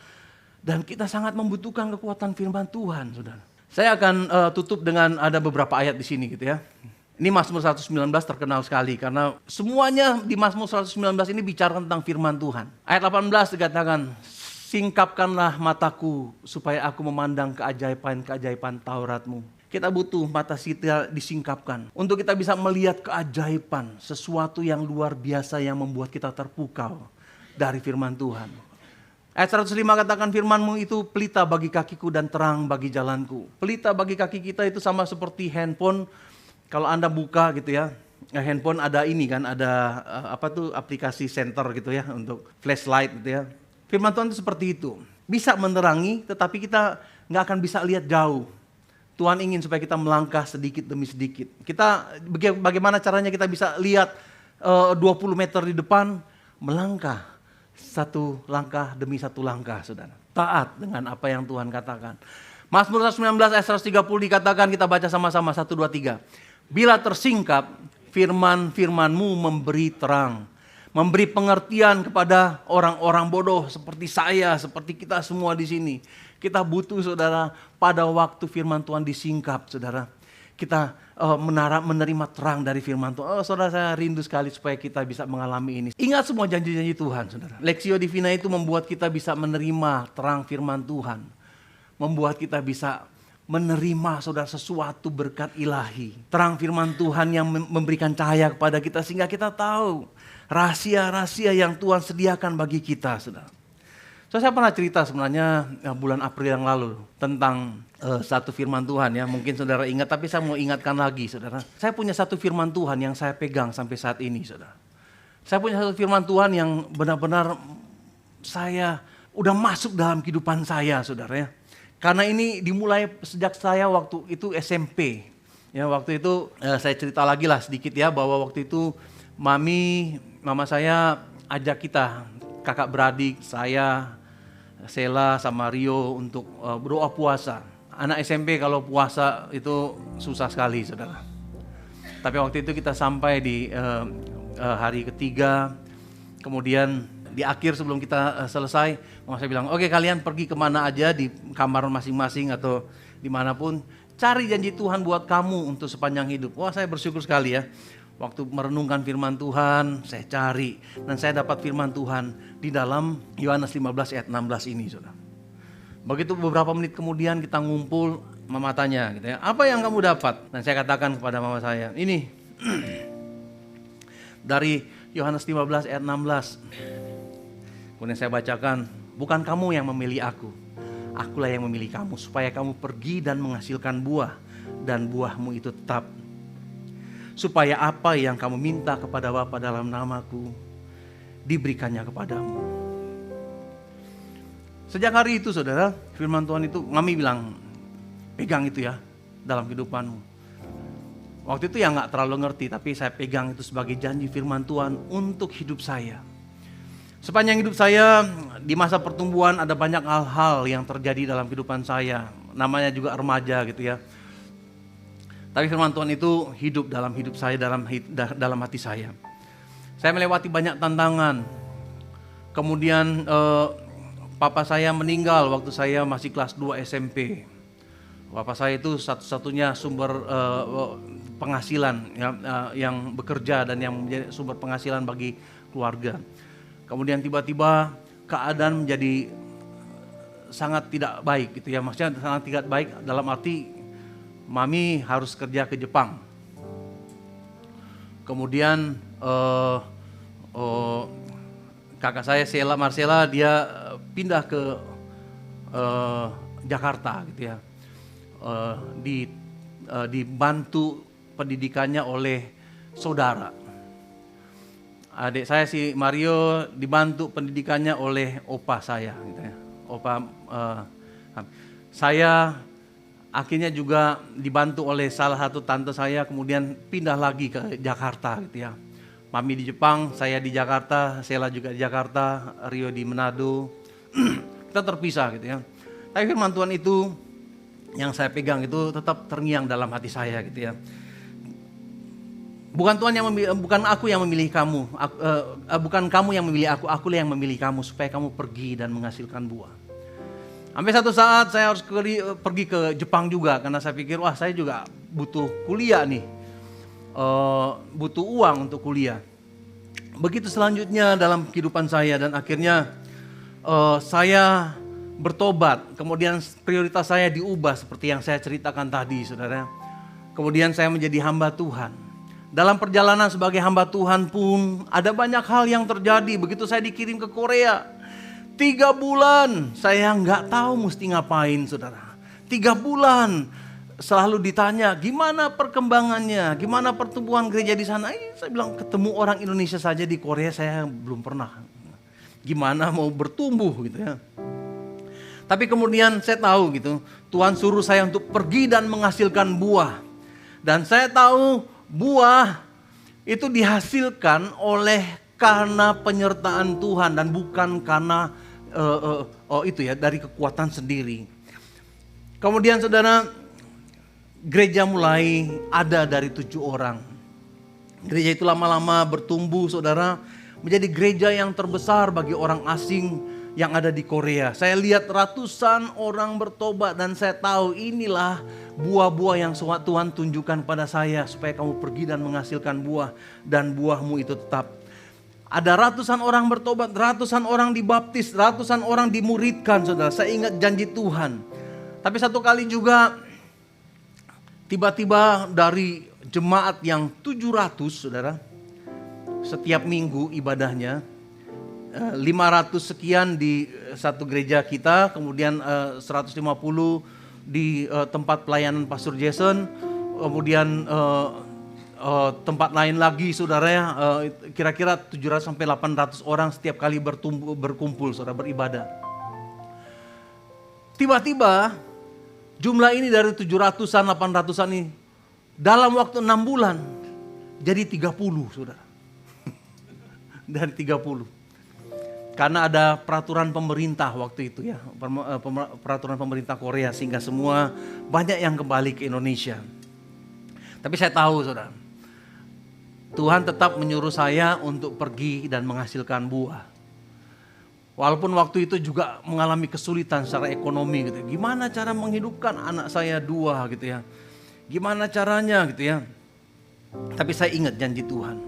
dan kita sangat membutuhkan kekuatan firman Tuhan, saudara. Saya akan tutup dengan ada beberapa ayat di sini, gitu ya. Ini Mazmur 119 terkenal sekali karena semuanya di Mazmur 119 ini bicara tentang firman Tuhan. Ayat 18 dikatakan, singkapkanlah mataku supaya aku memandang keajaiban-keajaiban Tauratmu. Kita butuh mata kita disingkapkan untuk kita bisa melihat keajaiban, sesuatu yang luar biasa yang membuat kita terpukau dari firman Tuhan. Ayat 105 katakan, firman-Mu itu pelita bagi kakiku dan terang bagi jalanku. Pelita bagi kaki kita itu sama seperti handphone. Kalau Anda buka gitu ya, handphone ada ini kan, ada aplikasi center gitu ya untuk flashlight gitu ya. Firman Tuhan itu seperti itu. Bisa menerangi tetapi kita nggak akan bisa lihat jauh. Tuhan ingin supaya kita melangkah sedikit demi sedikit. Kita bagaimana caranya kita bisa lihat 20 meter di depan, melangkah satu langkah demi satu langkah, saudara. Taat dengan apa yang Tuhan katakan. Mazmur 119 ayat 130 dikatakan, kita baca sama-sama 1, 2, 3. Bila tersingkap, firman-firman-Mu memberi terang, memberi pengertian kepada orang-orang bodoh seperti saya, seperti kita semua di sini. Kita butuh, saudara, pada waktu firman Tuhan disingkap, saudara, kita menerima terang dari firman Tuhan. Saudara, saya rindu sekali supaya kita bisa mengalami ini. Ingat semua janji-janji Tuhan, saudara. Lectio Divina itu membuat kita bisa menerima terang firman Tuhan, membuat kita bisa menerima, saudara, sesuatu berkat ilahi. Terang firman Tuhan yang memberikan cahaya kepada kita sehingga kita tahu rahasia-rahasia yang Tuhan sediakan bagi kita, saudara. Saya pernah cerita sebenarnya bulan April yang lalu tentang satu firman Tuhan ya. Mungkin saudara ingat, tapi saya mau ingatkan lagi, saudara. Saya punya satu firman Tuhan yang saya pegang sampai saat ini, saudara. Saya punya satu firman Tuhan yang benar-benar saya udah masuk dalam kehidupan saya, saudara ya. Karena ini dimulai sejak saya waktu itu SMP. Ya, waktu itu saya cerita lagi lah sedikit ya, bahwa waktu itu mama saya ajak kita, kakak beradik, saya, Sela sama Rio untuk berdoa puasa. Anak SMP kalau puasa itu susah sekali, saudara. Tapi waktu itu kita sampai di hari ketiga, kemudian di akhir sebelum kita selesai, mama saya bilang, oke kalian pergi kemana aja di kamar masing-masing atau dimanapun, cari janji Tuhan buat kamu untuk sepanjang hidup. Wah, saya bersyukur sekali ya. Waktu merenungkan firman Tuhan, saya cari dan saya dapat firman Tuhan di dalam Yohanes 15 ayat 16 ini, saudara. Begitu beberapa menit kemudian kita ngumpul, mama tanya gitu ya, apa yang kamu dapat? Dan saya katakan kepada mama saya, ini dari Yohanes 15 ayat 16. Kemudian saya bacakan, bukan kamu yang memilih aku, akulah yang memilih kamu supaya kamu pergi dan menghasilkan buah dan buahmu itu tetap. Supaya apa yang kamu minta kepada Bapa dalam namaku diberikannya kepadamu. Sejak hari itu saudara, firman Tuhan itu mami bilang, pegang itu ya dalam kehidupanmu. Waktu itu ya gak terlalu ngerti, tapi saya pegang itu sebagai janji firman Tuhan untuk hidup saya. Sepanjang hidup saya, di masa pertumbuhan ada banyak hal-hal yang terjadi dalam kehidupan saya. Namanya juga remaja gitu ya. Tapi firman Tuhan itu hidup dalam hidup saya, dalam hati saya. Saya melewati banyak tantangan. Kemudian papa saya meninggal waktu saya masih kelas 2 SMP. Papa saya itu satu-satunya sumber penghasilan yang bekerja dan yang menjadi sumber penghasilan bagi keluarga. Kemudian tiba-tiba keadaan menjadi sangat tidak baik gitu ya. Maksudnya sangat tidak baik dalam arti mami harus kerja ke Jepang. Kemudian kakak saya Marcella dia pindah ke Jakarta gitu ya. Dibantu pendidikannya oleh saudara. Adik saya si Mario dibantu pendidikannya oleh opa saya gitu ya. Saya akhirnya juga dibantu oleh salah satu tante saya, kemudian pindah lagi ke Jakarta gitu ya. Mami di Jepang, saya di Jakarta, Sela juga di Jakarta, Rio di Manado. Kita terpisah gitu ya. Tapi firman Tuhan itu yang saya pegang itu tetap terngiang dalam hati saya gitu ya. Bukan Tuhan yang bukan aku yang memilih kamu, bukan kamu yang memilih aku, akulah yang memilih kamu supaya kamu pergi dan menghasilkan buah. Sampai satu saat saya harus pergi ke Jepang juga karena saya pikir wah saya juga butuh kuliah nih, butuh uang untuk kuliah. Begitu selanjutnya dalam kehidupan saya dan akhirnya saya bertobat. Kemudian prioritas saya diubah seperti yang saya ceritakan tadi, saudara. Kemudian saya menjadi hamba Tuhan. Dalam perjalanan sebagai hamba Tuhan pun ada banyak hal yang terjadi. Begitu saya dikirim ke Korea. 3 bulan saya nggak tahu mesti ngapain, saudara. 3 bulan selalu ditanya gimana perkembangannya, gimana pertumbuhan gereja di sana. Saya bilang ketemu orang Indonesia saja di Korea saya belum pernah. Gimana mau bertumbuh gitu ya. Tapi kemudian saya tahu gitu, Tuhan suruh saya untuk pergi dan menghasilkan buah. Dan saya tahu buah itu dihasilkan oleh karena penyertaan Tuhan dan bukan karena itu ya dari kekuatan sendiri. Kemudian saudara, gereja mulai ada dari 7 orang. Gereja itu lama-lama bertumbuh saudara, menjadi gereja yang terbesar bagi orang asing yang ada di Korea. Saya lihat ratusan orang bertobat dan saya tahu inilah buah-buah yang Tuhan tunjukkan pada saya supaya kamu pergi dan menghasilkan buah dan buahmu itu tetap. Ada ratusan orang bertobat, ratusan orang dibaptis, ratusan orang dimuridkan, saudara. Saya ingat janji Tuhan. Tapi satu kali juga tiba-tiba dari jemaat yang 700, saudara, setiap minggu ibadahnya, 500 sekian di satu gereja kita, kemudian 150 di tempat pelayanan Pastor Jason, kemudian tempat lain lagi saudara ya, kira-kira 700 sampai 800 orang setiap kali berkumpul saudara beribadah. Tiba-tiba jumlah ini dari 700-an 800-an ini dalam waktu 6 bulan jadi 30 saudara. Dari 30. Karena ada peraturan pemerintah waktu itu ya, peraturan pemerintah Korea sehingga semua banyak yang kembali ke Indonesia. Tapi saya tahu saudara, Tuhan tetap menyuruh saya untuk pergi dan menghasilkan buah. Walaupun waktu itu juga mengalami kesulitan secara ekonomi gitu. Gimana cara menghidupkan anak saya 2 gitu ya. Gimana caranya gitu ya. Tapi saya ingat janji Tuhan.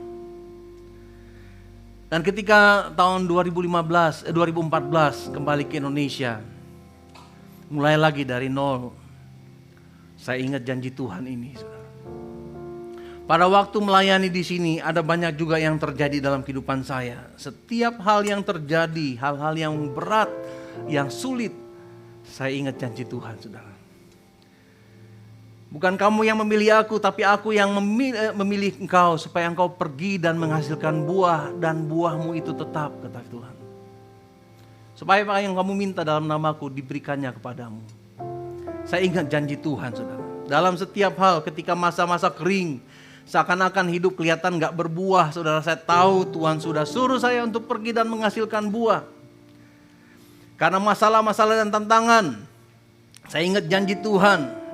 Dan ketika tahun 2014 kembali ke Indonesia. Mulai lagi dari nol. Saya ingat janji Tuhan ini, saudara. Pada waktu melayani di sini ada banyak juga yang terjadi dalam kehidupan saya. Setiap hal yang terjadi, hal-hal yang berat, yang sulit, saya ingat janji Tuhan, saudara. Bukan kamu yang memilih aku, tapi aku yang memilih engkau supaya engkau pergi dan menghasilkan buah dan buahmu itu tetap, kata Tuhan. Supaya apa yang kamu minta dalam namaku diberikannya kepadamu. Saya ingat janji Tuhan, saudara. Dalam setiap hal, ketika masa-masa kering, seakan-akan hidup kelihatan gak berbuah, saudara, saya tahu Tuhan sudah suruh saya untuk pergi dan menghasilkan buah. Karena masalah-masalah dan tantangan, saya ingat janji Tuhan.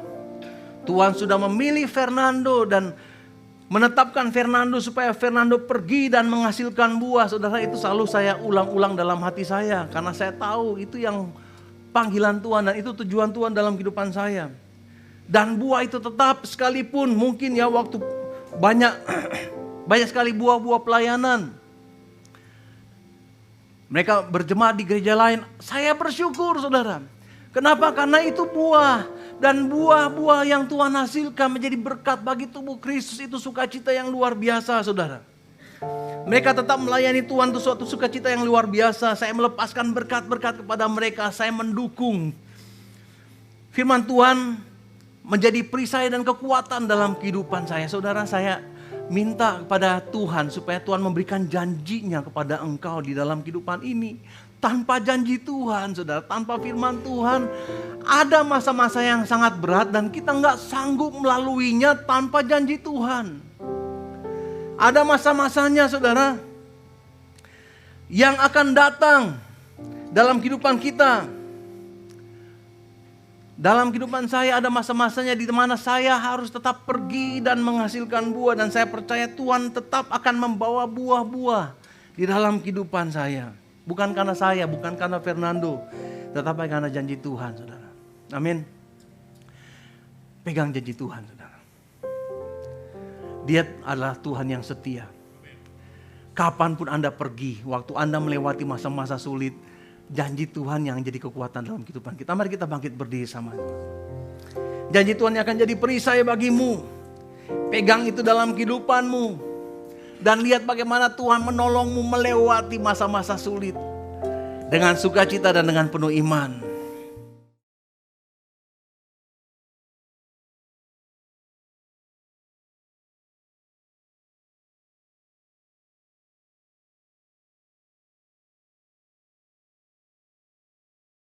Tuhan sudah memilih Fernando dan menetapkan Fernando supaya Fernando pergi dan menghasilkan buah. Saudara, itu selalu saya ulang-ulang dalam hati saya. Karena saya tahu itu yang panggilan Tuhan dan itu tujuan Tuhan dalam kehidupan saya. Dan buah itu tetap, sekalipun mungkin ya waktu banyak sekali buah-buah pelayanan. Mereka berjemaat di gereja lain. Saya bersyukur, saudara. Kenapa? Karena itu buah. Dan buah-buah yang Tuhan hasilkan menjadi berkat bagi tubuh Kristus. Itu sukacita yang luar biasa, saudara. Mereka tetap melayani Tuhan, itu suatu sukacita yang luar biasa. Saya melepaskan berkat-berkat kepada mereka. Saya mendukung firman Tuhan menjadi perisai dan kekuatan dalam kehidupan saya. Saudara, saya minta kepada Tuhan supaya Tuhan memberikan janjinya kepada engkau di dalam kehidupan ini. Tanpa janji Tuhan, saudara, tanpa firman Tuhan, ada masa-masa yang sangat berat dan kita nggak sanggup melaluinya tanpa janji Tuhan. Ada masa-masanya, saudara, yang akan datang dalam kehidupan kita. Dalam kehidupan saya ada masa-masanya di mana saya harus tetap pergi dan menghasilkan buah. Dan saya percaya Tuhan tetap akan membawa buah-buah di dalam kehidupan saya. Bukan karena saya, bukan karena Fernando, tetapi karena janji Tuhan, saudara. Amin. Pegang janji Tuhan, saudara. Dia adalah Tuhan yang setia. Kapanpun Anda pergi, waktu Anda melewati masa-masa sulit, janji Tuhan yang jadi kekuatan dalam kehidupan kita. Mari kita bangkit berdiri sama. Janji Tuhan yang akan jadi perisai bagimu. Pegang itu dalam kehidupanmu. Dan lihat bagaimana Tuhan menolongmu melewati masa-masa sulit. Dengan sukacita dan dengan penuh iman.